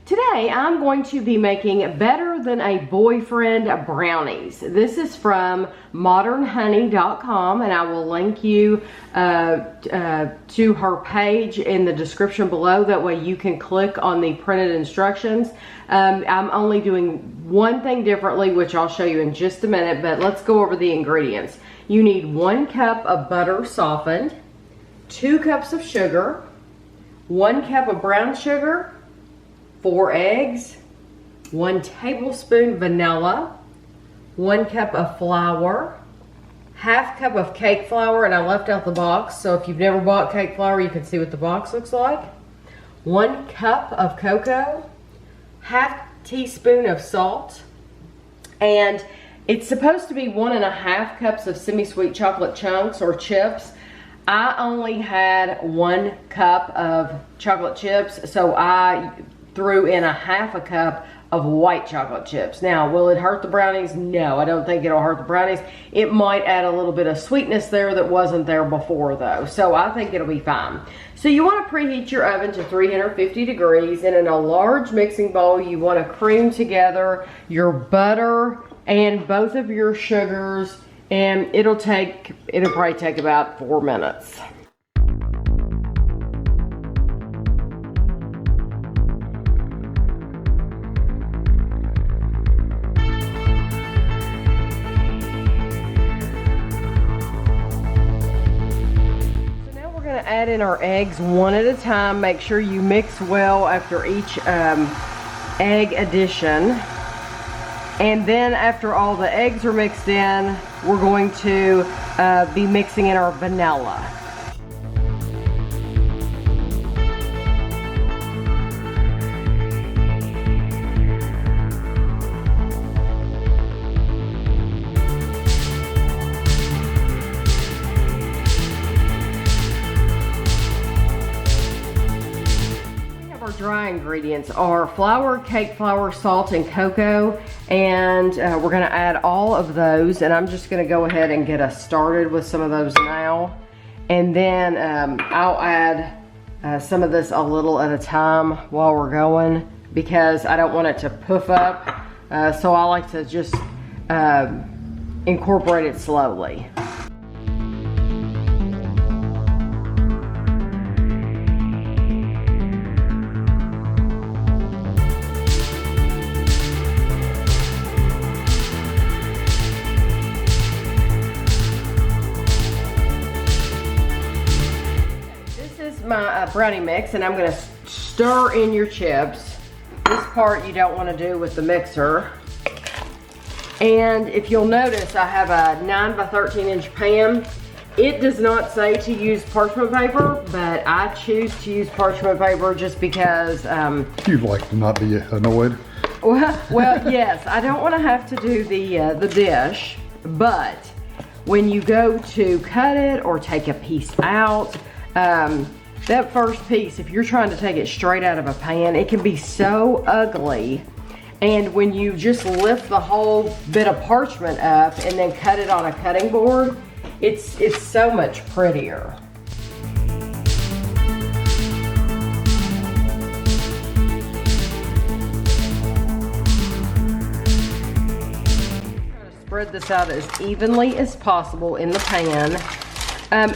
Today I'm going to be making Better Than a Boyfriend brownies. This is from modernhoney.com, and I will link you to her page in the description below. That way you can click on the printed instructions. I'm only doing one thing differently, which I'll show you in just a minute, but let's go over the ingredients. You need 1 cup of butter softened, 2 cups of sugar, 1 cup of brown sugar, 4 eggs, 1 tablespoon vanilla, 1 cup of flour, ½ cup of cake flour, and I left out the box, so if you've never bought cake flour, you can see what the box looks like. 1 cup of cocoa, ½ teaspoon of salt, and it's supposed to be 1½ cups of semi-sweet chocolate chunks or chips. I only had 1 cup of chocolate chips, so I threw in ½ cup of white chocolate chips. Now, will it hurt the brownies? No, I don't think it'll hurt the brownies. It might add a little bit of sweetness there that wasn't there before though, so I think it'll be fine. So you want to preheat your oven to 350 degrees, and in a large mixing bowl you want to cream together your butter and both of your sugars, and it'll probably take about 4 minutes. Add in our eggs one at a time. Make sure you mix well after each egg addition. And then after all the eggs are mixed in, we're going to be mixing in our vanilla. Dry ingredients are flour, cake flour, salt, and cocoa, and we're going to add all of those, and I'm just going to go ahead and get us started with some of those now, and then I'll add some of this a little at a time while we're going, because I don't want it to poof up, so I like to just incorporate it slowly. My brownie mix, and I'm going to stir in your chips. This part you don't want to do with the mixer. And if you'll notice, I have a 9 by 13 inch pan. It does not say to use parchment paper, but I choose to use parchment paper just because you'd like to not be annoyed. Well, yes, I don't want to have to do the dish, but when you go to cut it or take a piece out, that first piece, if you're trying to take it straight out of a pan, it can be so ugly. And when you just lift the whole bit of parchment up and then cut it on a cutting board, it's so much prettier. Spread this out as evenly as possible in the pan.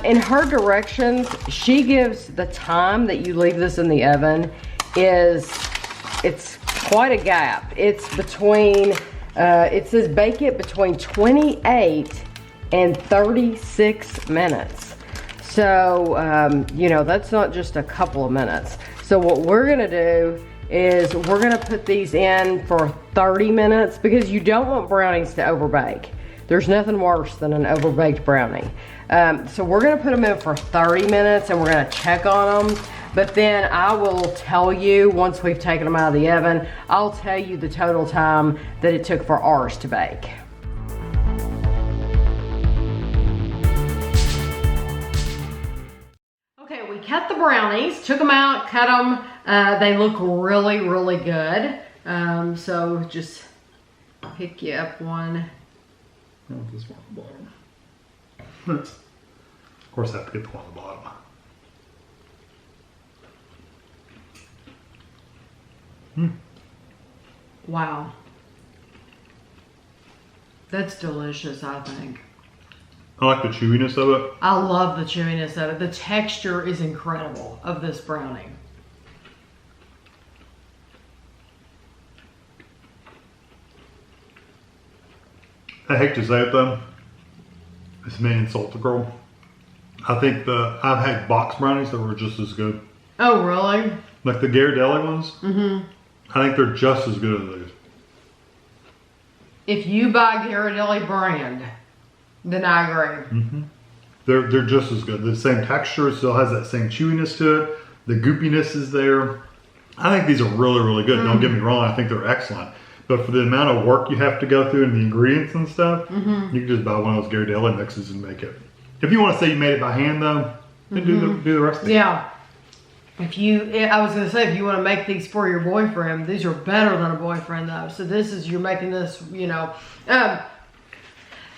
In her directions, she gives the time that you leave this in the oven it's quite a gap. It's between, it says bake it between 28 and 36 minutes. So, you know, that's not just a couple of minutes. So what we're gonna do is we're gonna put these in for 30 minutes because you don't want brownies to overbake. There's nothing worse than an overbaked brownie. So we're gonna put them in for 30 minutes and we're gonna check on them. But then I will tell you, once we've taken them out of the oven, I'll tell you the total time that it took for ours to bake. Okay, we cut the brownies, took them out, cut them. They look really, really good. So just pick you up one. Oh, this one on the bottom. Of course I have to get the one on the bottom. Wow. That's delicious, I think. I like the chewiness of it. I love the chewiness of it. The texture is incredible of this brownie. I hate to say it though. This may insult the girl. I think I've had box brownies that were just as good. Oh, really? Like the Ghirardelli ones. Mm-hmm. I think they're just as good as these. If you buy Ghirardelli brand, then I agree. Mm-hmm. They're just as good. The same texture, still has that same chewiness to it. The goopiness is there. I think these are really, really good. Don't get me wrong. I think they're excellent. But for the amount of work you have to go through and the ingredients and stuff, you can just buy one of those Ghirardelli mixes and make it. If you want to say you made it by hand though, then do the rest of it. Yeah. I was going to say, if you want to make these for your boyfriend, these are better than a boyfriend though. So you're making this,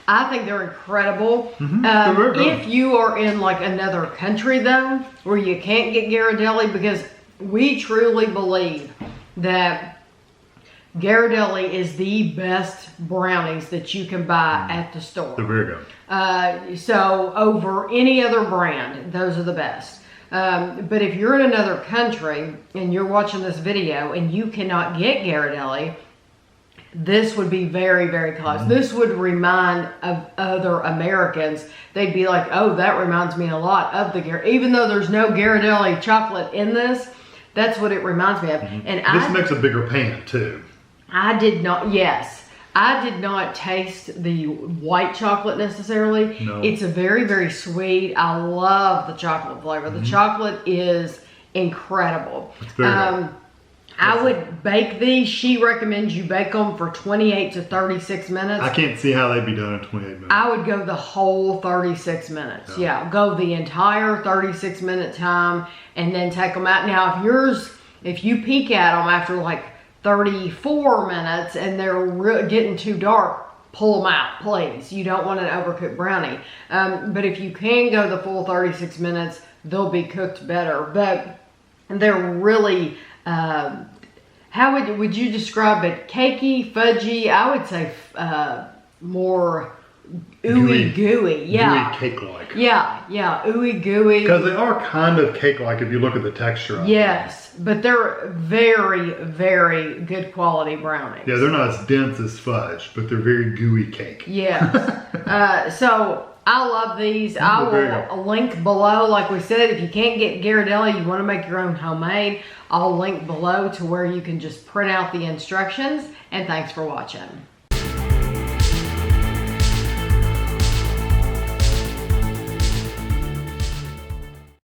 I think they're incredible. If you are in like another country though, where you can't get Ghirardelli, because we truly believe that Ghirardelli is the best brownies that you can buy at the store. They're very good. So over any other brand, those are the best. But if you're in another country and you're watching this video and you cannot get Ghirardelli, this would be very, very close. This would remind of other Americans. They'd be like, oh, that reminds me a lot of the Ghirardelli. Even though there's no Ghirardelli chocolate in this, that's what it reminds me of. And this makes a bigger pan too. I did not taste the white chocolate necessarily. No. It's a very, very sweet. I love the chocolate flavor. The chocolate is incredible. It's very good. I would bake these. She recommends you bake them for 28 to 36 minutes. I can't see how they'd be done in 28 minutes. I would go the whole 36 minutes. Yeah, go the entire 36 minute time and then take them out. Now, if you peek at them after like 34 minutes and they're getting too dark, pull them out, please. You don't want an overcooked brownie. But if you can go the full 36 minutes, they'll be cooked better. But they're really, how would you describe it? Cakey, fudgy? I would say more ooey gooey. Yeah. Gooey cake-like. Yeah, ooey gooey. Because they are kind of cake-like if you look at the texture of them. Yes, but they're very, very good quality brownies. Yeah, they're not as dense as fudge, but they're very gooey cake. Yes. So I love these. I will link below. Like we said, if you can't get Ghirardelli, you want to make your own homemade, I'll link below to where you can just print out the instructions. And thanks for watching.